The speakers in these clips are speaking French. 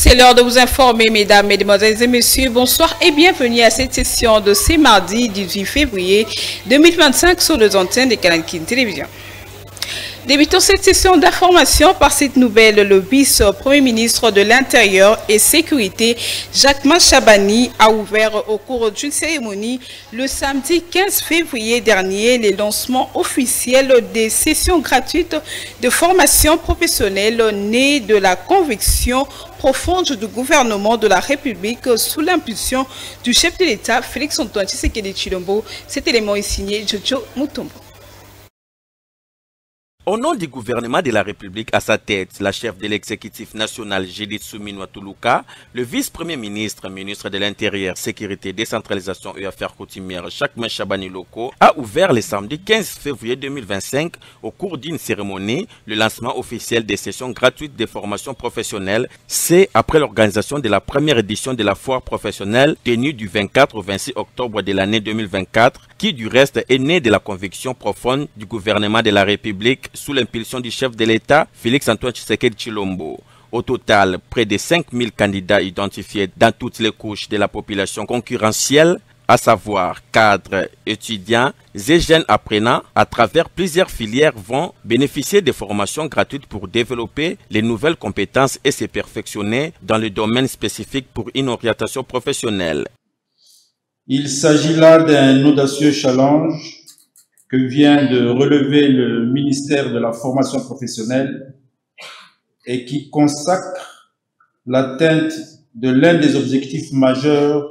C'est l'heure de vous informer, mesdames, mesdemoiselles et messieurs. Bonsoir et bienvenue à cette session de ce mardi 18 février 2025 sur les antennes de Canal King Télévision. Débutons cette session d'information par cette nouvelle. Le vice-premier ministre de l'Intérieur et Sécurité, Jacquemin Chabani, a ouvert au cours d'une cérémonie le samedi 15 février dernier les lancements officiels des sessions gratuites de formation professionnelle nées de la conviction profonde du gouvernement de la République sous l'impulsion du chef de l'État, Félix-Antoine Tshisekedi Tshilombo. Cet élément est signé Jojo Mutombo. Au nom du gouvernement de la République à sa tête, la chef de l'exécutif national Judith Suminwa Tuluka, le vice-premier ministre, ministre de l'Intérieur, Sécurité, Décentralisation et Affaires coutumières, Jacquemin Chabani Loko, a ouvert le samedi 15 février 2025 au cours d'une cérémonie le lancement officiel des sessions gratuites de formation professionnelle. C'est après l'organisation de la première édition de la foire professionnelle tenue du 24 au 26 octobre de l'année 2024, qui du reste est née de la conviction profonde du gouvernement de la République sous l'impulsion du chef de l'État, Félix-Antoine Tshisekedi Tshilombo. Au total, près de 5000 candidats identifiés dans toutes les couches de la population concurrentielle, à savoir cadres, étudiants et jeunes apprenants, à travers plusieurs filières, vont bénéficier de formations gratuites pour développer les nouvelles compétences et se perfectionner dans le domaine spécifique pour une orientation professionnelle. Il s'agit là d'un audacieux challenge que vient de relever le ministère de la formation professionnelle et qui consacre l'atteinte de l'un des objectifs majeurs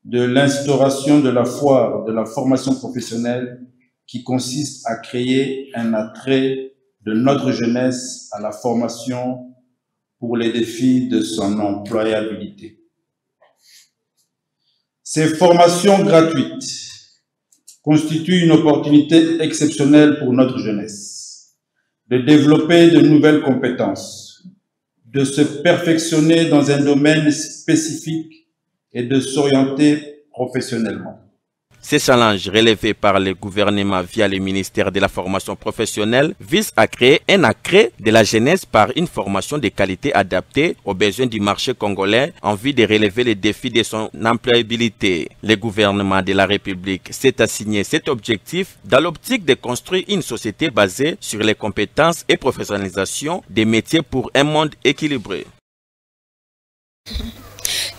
de l'instauration de la foire de la formation professionnelle qui consiste à créer un attrait de notre jeunesse à la formation pour les défis de son employabilité. Ces formations gratuites constituent une opportunité exceptionnelle pour notre jeunesse de développer de nouvelles compétences, de se perfectionner dans un domaine spécifique et de s'orienter professionnellement. Ces challenges relevés par le gouvernement via le ministère de la formation professionnelle visent à créer un accès de la jeunesse par une formation de qualité adaptée aux besoins du marché congolais en vue de relever les défis de son employabilité. Le gouvernement de la République s'est assigné cet objectif dans l'optique de construire une société basée sur les compétences et professionnalisation des métiers pour un monde équilibré.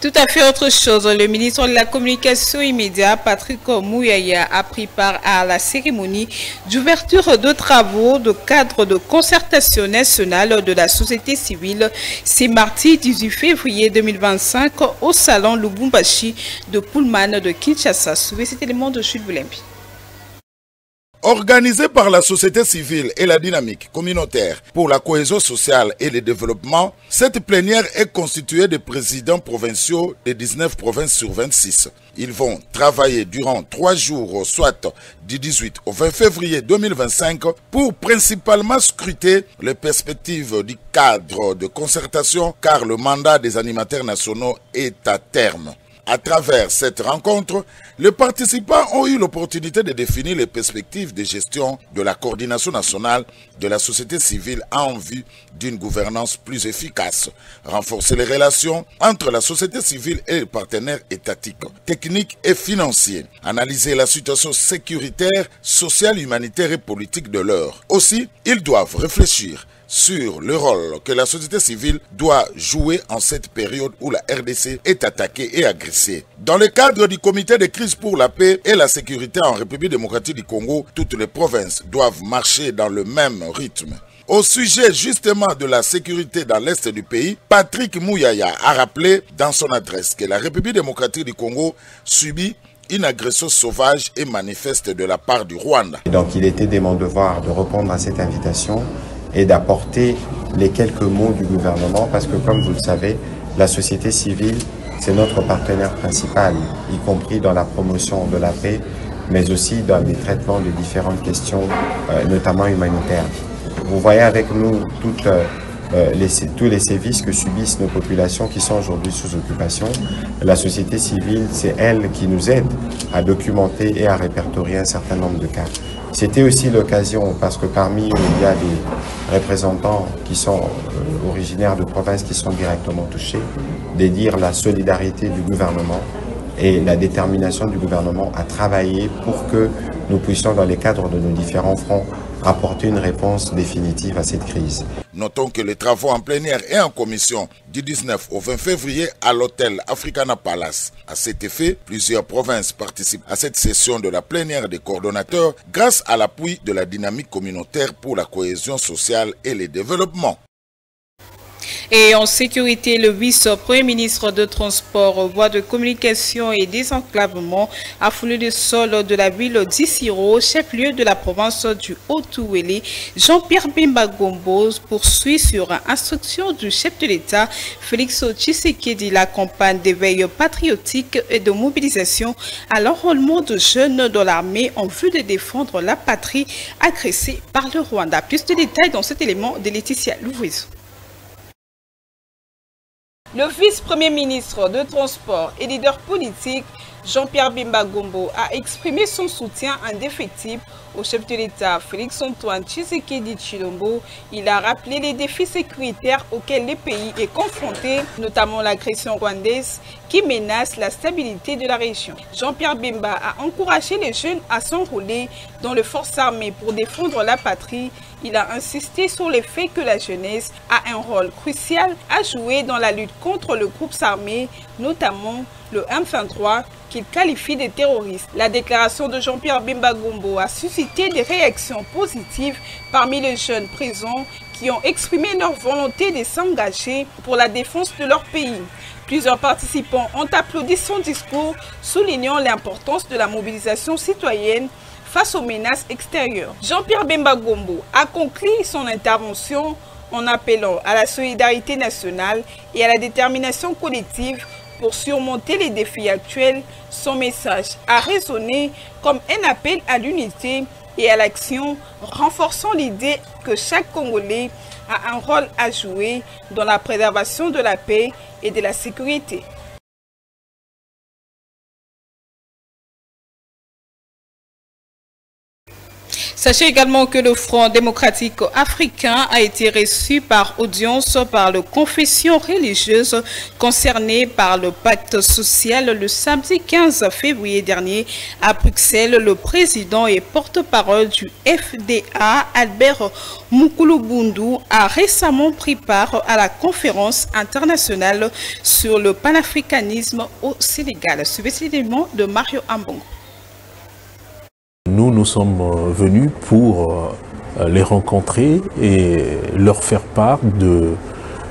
Tout à fait autre chose. Le ministre de la Communication immédiate, Patrick Mouyaya, a pris part à la cérémonie d'ouverture de travaux de cadre de concertation nationale de la société civile. C'est mardi 18 février 2025 au salon Lubumbashi de Pullman de Kinshasa. Suivez cet élément de Jules Boulembi. Organisée par la société civile et la dynamique communautaire pour la cohésion sociale et le développement, cette plénière est constituée de présidents provinciaux de 19 provinces sur 26. Ils vont travailler durant 3 jours, soit du 18 au 20 février 2025, pour principalement scruter les perspectives du cadre de concertation, car le mandat des animateurs nationaux est à terme. À travers cette rencontre, les participants ont eu l'opportunité de définir les perspectives de gestion de la coordination nationale de la société civile en vue d'une gouvernance plus efficace, renforcer les relations entre la société civile et les partenaires étatiques, techniques et financiers, analyser la situation sécuritaire, sociale, humanitaire et politique de l'heure. Aussi, ils doivent réfléchir sur le rôle que la société civile doit jouer en cette période où la RDC est attaquée et agressée. Dans le cadre du comité de crise pour la paix et la sécurité en République démocratique du Congo, toutes les provinces doivent marcher dans le même rythme. Au sujet justement de la sécurité dans l'est du pays, Patrick Mouyaya a rappelé dans son adresse que la République démocratique du Congo subit une agression sauvage et manifeste de la part du Rwanda. Donc il était de mon devoir de répondre à cette invitation et d'apporter les quelques mots du gouvernement parce que, comme vous le savez, la société civile, c'est notre partenaire principal, y compris dans la promotion de la paix, mais aussi dans les traitements de différentes questions, notamment humanitaires. Vous voyez avec nous tous les sévices que subissent nos populations qui sont aujourd'hui sous occupation. La société civile, c'est elle qui nous aide à documenter et à répertorier un certain nombre de cas. C'était aussi l'occasion, parce que parmi eux, il y a des représentants qui sont originaires de provinces qui sont directement touchés, de dire la solidarité du gouvernement et la détermination du gouvernement à travailler pour que nous puissions, dans les cadres de nos différents fronts, apporter une réponse définitive à cette crise. Notons que les travaux en plénière et en commission du 19 au 20 février à l'hôtel Africana Palace. À cet effet, plusieurs provinces participent à cette session de la plénière des coordonnateurs grâce à l'appui de la dynamique communautaire pour la cohésion sociale et le développement. Et en sécurité, le vice-premier ministre de Transport, Voies de Communication et Désenclavement a foulé le sol de la ville d'Issiro, chef-lieu de la province du Haut-Ouélé. Jean-Pierre Bemba Gombo poursuit sur instruction du chef de l'État, Félix Tshisekedi, la campagne d'éveil patriotique et de mobilisation à l'enrôlement de jeunes dans l'armée en vue de défendre la patrie agressée par le Rwanda. Plus de détails dans cet élément de Laetitia Louvoiseau. Le vice-premier ministre de Transport et leader politique, Jean-Pierre Bemba Gombo, a exprimé son soutien indéfectible au chef de l'État, Félix-Antoine Tshisekedi Tshilombo. Il a rappelé les défis sécuritaires auxquels le pays est confronté, notamment l'agression rwandaise qui menace la stabilité de la région. Jean-Pierre Bemba a encouragé les jeunes à s'enrôler dans les forces armées pour défendre la patrie. Il a insisté sur le fait que la jeunesse a un rôle crucial à jouer dans la lutte contre le groupe armé, notamment le M23, qu'il qualifie de terroriste. La déclaration de Jean-Pierre Bemba Gombo a suscité des réactions positives parmi les jeunes présents qui ont exprimé leur volonté de s'engager pour la défense de leur pays. Plusieurs participants ont applaudi son discours, soulignant l'importance de la mobilisation citoyenne face aux menaces extérieures. Jean-Pierre Bemba Gombo a conclu son intervention en appelant à la solidarité nationale et à la détermination collective pour surmonter les défis actuels. Son message a résonné comme un appel à l'unité et à l'action, renforçant l'idée que chaque Congolais a un rôle à jouer dans la préservation de la paix et de la sécurité. Sachez également que le Front démocratique africain a été reçu par audience par les confessions religieuses concernées par le pacte social le samedi 15 février dernier à Bruxelles. Le président et porte-parole du FDA, Albert Moukoulou-Boundou, a récemment pris part à la conférence internationale sur le panafricanisme au Sénégal. Suivez cet élément de Mario Ambongo. Nous sommes venus pour les rencontrer et leur faire part de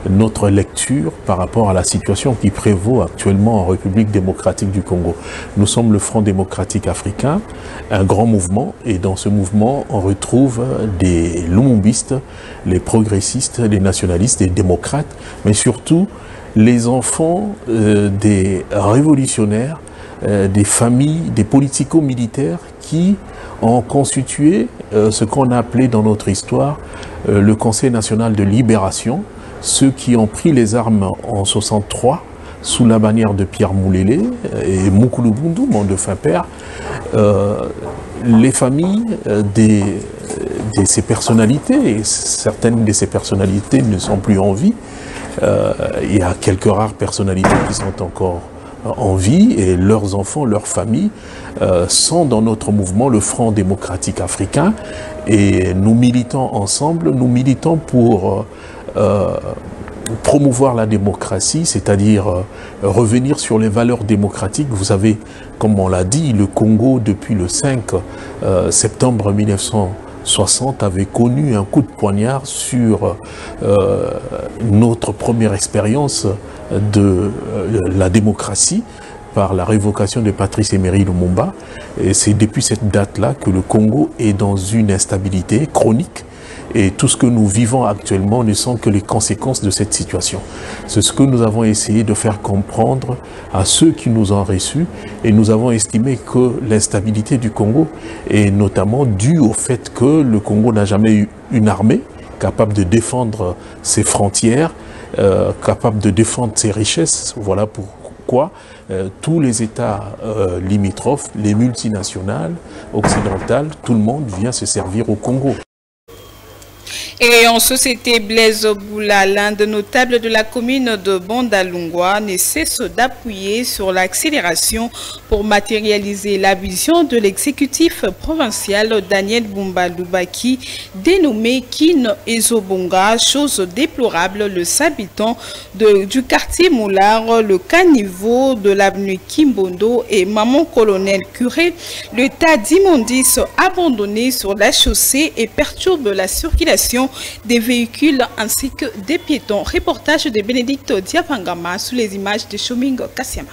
notre lecture par rapport à la situation qui prévaut actuellement en République démocratique du Congo. Nous sommes le Front démocratique africain, un grand mouvement, et dans ce mouvement, on retrouve des lumumbistes, les progressistes, les nationalistes, les démocrates, mais surtout les enfants des révolutionnaires, des familles, des politico-militaires qui ont constitué ce qu'on a appelé dans notre histoire le Conseil national de libération, ceux qui ont pris les armes en 63 sous la bannière de Pierre Moulélé et Moukoulou-Boundou, mon défunt père, les familles de ces personnalités, et certaines de ces personnalités ne sont plus en vie. Il y a quelques rares personnalités qui sont encore en vie, et leurs enfants, leurs familles sont dans notre mouvement, le Front démocratique africain, et nous militons ensemble, nous militons pour promouvoir la démocratie, c'est-à-dire revenir sur les valeurs démocratiques. Vous savez, comme on l'a dit, le Congo, depuis le 5 septembre 1960, avait connu un coup de poignard sur notre première expérience de la démocratie par la révocation de Patrice Emery Lumumba. Et c'est depuis cette date-là que le Congo est dans une instabilité chronique. Et tout ce que nous vivons actuellement ne sont que les conséquences de cette situation. C'est ce que nous avons essayé de faire comprendre à ceux qui nous ont reçus, et nous avons estimé que l'instabilité du Congo est notamment due au fait que le Congo n'a jamais eu une armée capable de défendre ses frontières, capable de défendre ses richesses. Voilà pourquoi pourquoi tous les États limitrophes, les multinationales occidentales, tout le monde vient se servir au Congo. Et en société, Blaise Boula, l'un des notables de la commune de Bandalungwa, ne cesse d'appuyer sur l'accélération pour matérialiser la vision de l'exécutif provincial Daniel Bumba Lubaki, dénommé Kin Ezobonga, chose déplorable. Les habitants du quartier Moulard, le caniveau de l'avenue Kimbondo et Maman Colonel Curé, le tas d'immondices abandonnés sur la chaussée et perturbe la circulation des véhicules ainsi que des piétons. Reportage de Bénédicte Diapangama sous les images de Shoming Kassiama.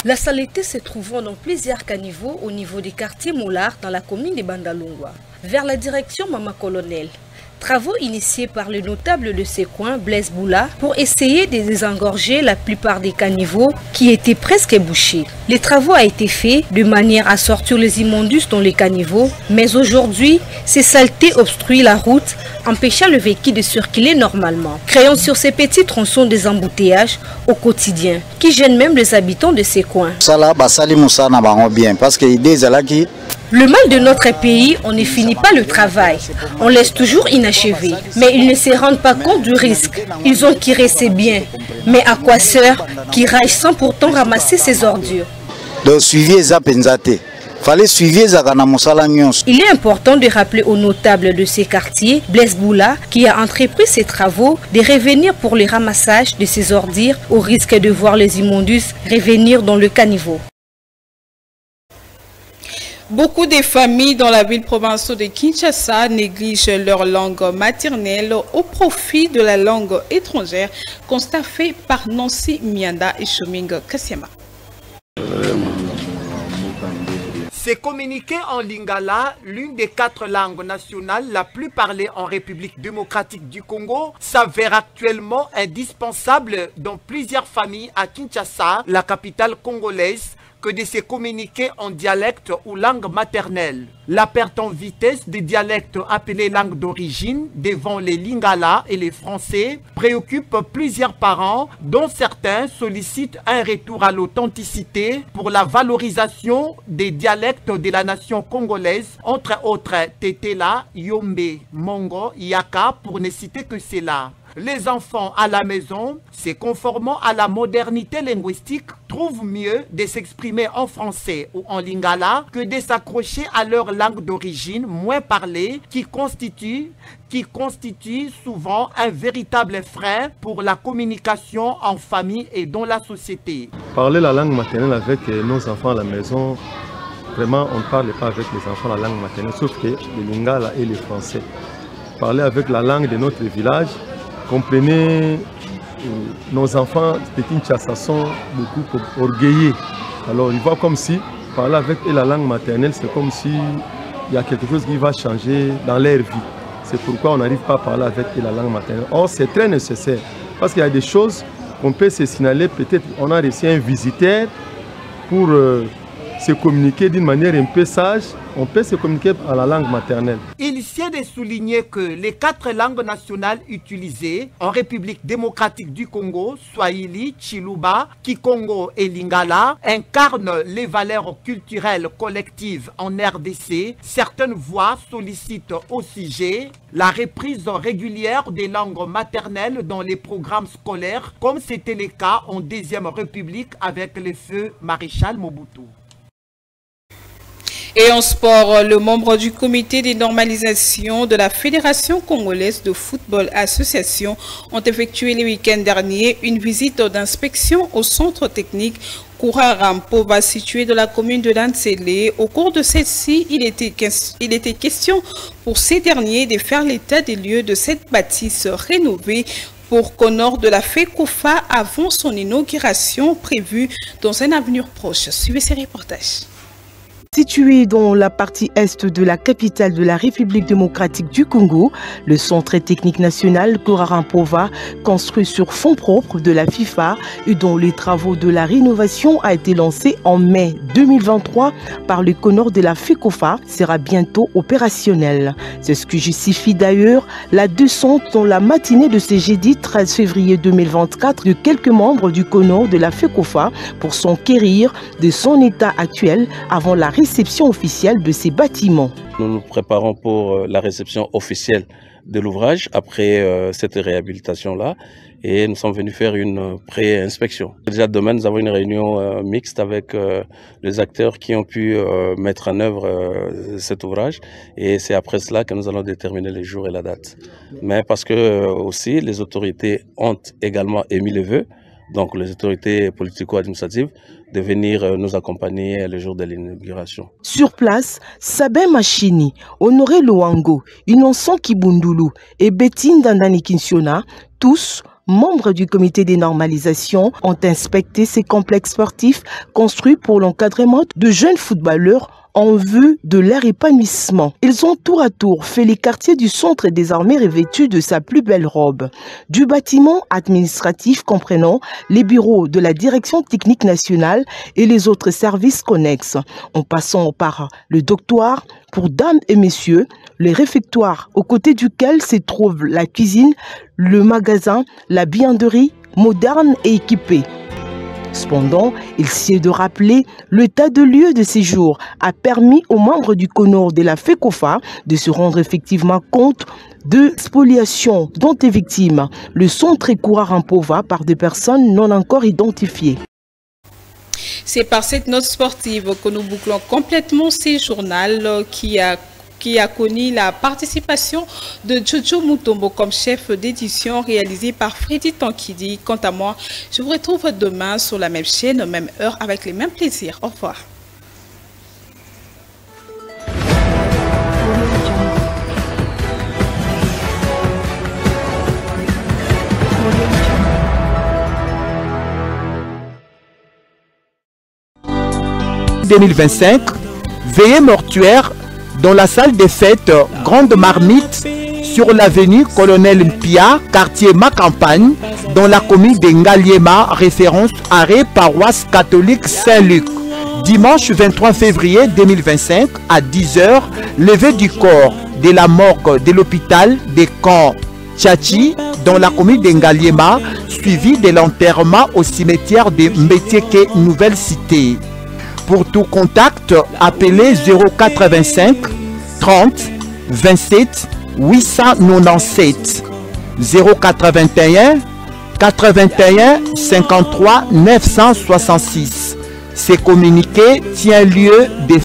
La saleté se trouvant dans plusieurs caniveaux au niveau des quartiers Moulard dans la commune de Bandalungwa. Vers la direction Maman Colonel. Travaux initiés par le notable de ces coins, Blaise Boula, pour essayer de désengorger la plupart des caniveaux qui étaient presque bouchés. Les travaux ont été faits de manière à sortir les immondices dans les caniveaux, mais aujourd'hui, ces saletés obstruent la route, empêchant le véhicule de circuler normalement, créant sur ces petits tronçons des embouteillages au quotidien, qui gênent même les habitants de ces coins. Le mal de notre pays, on ne finit pas le travail. On laisse toujours inachevé. Mais ils ne se rendent pas compte du risque. Ils ont tiré ses biens. Mais à quoi sert qui rage sans pourtant ramasser ses ordures? Il est important de rappeler aux notables de ces quartiers, Blaise Boula, qui a entrepris ces travaux, de revenir pour le ramassage de ces ordures au risque de voir les immondices revenir dans le caniveau. Beaucoup de familles dans la ville provinciale de Kinshasa négligent leur langue maternelle au profit de la langue étrangère, constat fait par Nancy Mianda et Shoming Kassiama. C'est communiqué en lingala, l'une des 4 langues nationales la plus parlée en République démocratique du Congo, s'avère actuellement indispensable dans plusieurs familles à Kinshasa, la capitale congolaise, que de se communiquer en dialecte ou langue maternelle. La perte en vitesse des dialectes appelés langues d'origine devant les lingala et les français préoccupe plusieurs parents, dont certains sollicitent un retour à l'authenticité pour la valorisation des dialectes de la nation congolaise, entre autres Tetela, Yombe, Mongo, Yaka, pour ne citer que cela. Les enfants à la maison, se conformant à la modernité linguistique, trouvent mieux de s'exprimer en français ou en lingala que de s'accrocher à leur langue d'origine moins parlée qui constitue souvent un véritable frein pour la communication en famille et dans la société. Parler la langue maternelle avec nos enfants à la maison, vraiment on ne parle pas avec les enfants la langue maternelle, sauf que le lingala et le français. Parler avec la langue de notre village, comprenez, nos enfants de Kinshasa sont beaucoup orgueillés. Alors ils voient comme si parler avec la langue maternelle, c'est comme si il y a quelque chose qui va changer dans leur vie. C'est pourquoi on n'arrive pas à parler avec la langue maternelle. Or, c'est très nécessaire parce qu'il y a des choses qu'on peut se signaler. Peut-être on a reçu un visiteur pour se communiquer d'une manière un peu sage. On peut se communiquer à la langue maternelle. Il sied de souligner que les 4 langues nationales utilisées en République démocratique du Congo, Swahili, Chiluba, Kikongo et Lingala, incarnent les valeurs culturelles collectives en RDC. Certaines voix sollicitent au sujet la reprise régulière des langues maternelles dans les programmes scolaires, comme c'était le cas en Deuxième République avec le feu Maréchal Mobutu. Et en sport, le membre du comité de normalisation de la Fédération congolaise de football association ont effectué le week-end dernier une visite d'inspection au centre technique Kourarampo, situé dans la commune de Lantsele. Au cours de celle-ci, il était question pour ces derniers de faire l'état des lieux de cette bâtisse rénovée pour qu'honneur de la FECOFA avant son inauguration prévue dans un avenir proche. Suivez ces reportages. Situé dans la partie est de la capitale de la République démocratique du Congo, le Centre technique national Kouraran-Pova, construit sur fonds propres de la FIFA et dont les travaux de la rénovation a été lancé en mai 2023 par le CONOR de la FECOFA, sera bientôt opérationnel. C'est ce que justifie d'ailleurs la descente dans la matinée de ce jeudi 13 février 2024 de quelques membres du CONOR de la FECOFA pour s'enquérir de son état actuel avant la réception officielle de ces bâtiments. Nous nous préparons pour la réception officielle de l'ouvrage après cette réhabilitation-là et nous sommes venus faire une pré-inspection. Déjà demain, nous avons une réunion mixte avec les acteurs qui ont pu mettre en œuvre cet ouvrage et c'est après cela que nous allons déterminer les jours et la date. Mais parce que aussi les autorités ont également émis le vœu, donc les autorités politico-administratives, de venir nous accompagner le jour de l'inauguration. Sur place, Sabin Machini, Honoré Luango, Innocent Kibundulu et Bettine Dandani Kinsiona, tous membres du comité des normalisations, ont inspecté ces complexes sportifs construits pour l'encadrement de jeunes footballeurs en vue de leur épanouissement. Ils ont tour à tour fait les quartiers du centre désormais revêtus de sa plus belle robe. Du bâtiment administratif comprenant les bureaux de la direction technique nationale et les autres services connexes, en passant par le doctoir pour dames et messieurs, les réfectoires aux côtés duquel se trouve la cuisine, le magasin, la bienderie moderne et équipée. Cependant, il sied de rappeler l'état de lieu de séjour a permis aux membres du CONOR de la FECOFA de se rendre effectivement compte de spoliations dont est victime le centre Kouraran-Pova par des personnes non encore identifiées. C'est par cette note sportive que nous bouclons complètement ces journaux qui a connu la participation de Jojo Mutombo comme chef d'édition réalisé par Freddy Tankidi. Quant à moi, je vous retrouve demain sur la même chaîne, même heure, avec les mêmes plaisirs. Au revoir. « 2025, veillée mortuaire dans la salle des fêtes Grande Marmite sur l'avenue Colonel Mpia, quartier Macampagne, dans la commune de Ngaliema, référence arrêt paroisse catholique Saint-Luc. Dimanche 23 février 2025 à 10h, levée du corps de la morgue de l'hôpital de Camp Tchachi dans la commune de Ngaliema, suivi de l'enterrement au cimetière de Mbetieke, Nouvelle Cité. Pour tout contact, appelez 085 30 27 897 081 81 53 966. Ces communiqués tiennent lieu de